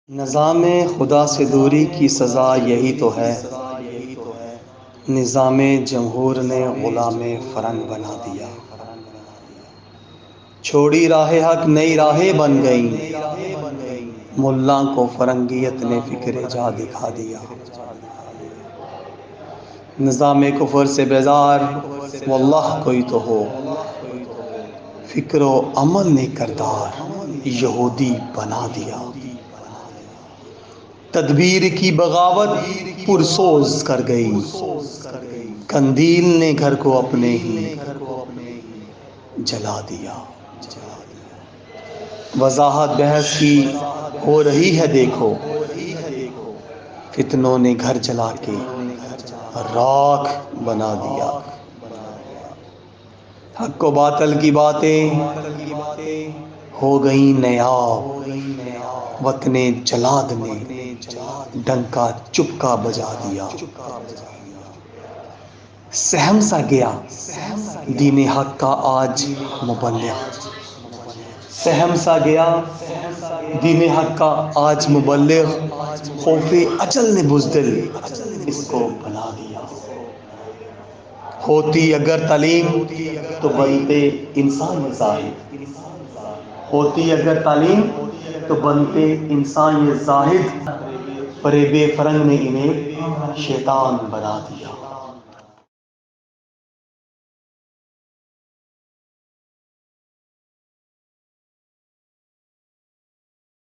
نظام خدا سے دوری کی سزا یہی تو ہے، نظام جمہور نے غلام فرنگ بنا دیا۔ چھوڑی راہ حق نئی راہیں بن گئیں، ملا کو فرنگیت نے فکر جا دکھا دیا۔ نظام کفر سے بیزار واللہ کوئی تو ہو، فکر و عمل نے کردار یہودی بنا دیا۔ تدبیر کی بغاوت پرسوز کر گئی، قندیل نے گھر کو اپنے ہی جلا دیا۔ وضاحت بحث کی ہو رہی ہے دیکھو، فتنوں نے گھر جلا کے راکھ بنا دیا۔ حق و باطل کی باتیں ہو گئیں نیاب، وطن جلاد نے ڈنکا چپکا بجا دیا۔ سہم سا گیا دین حق کا آج مبلغ، سہم سا گیا دین حق کا آج مبلغ، خوف اجل نے بزدل اس کو بنا دیا۔ ہوتی اگر تعلیم تو بنتے انسان زاہد، ہوتی اگر تعلیم تو بنتے انسان یہ زاہد، فریب فرنگ نے انہیں شیطان بنا دیا۔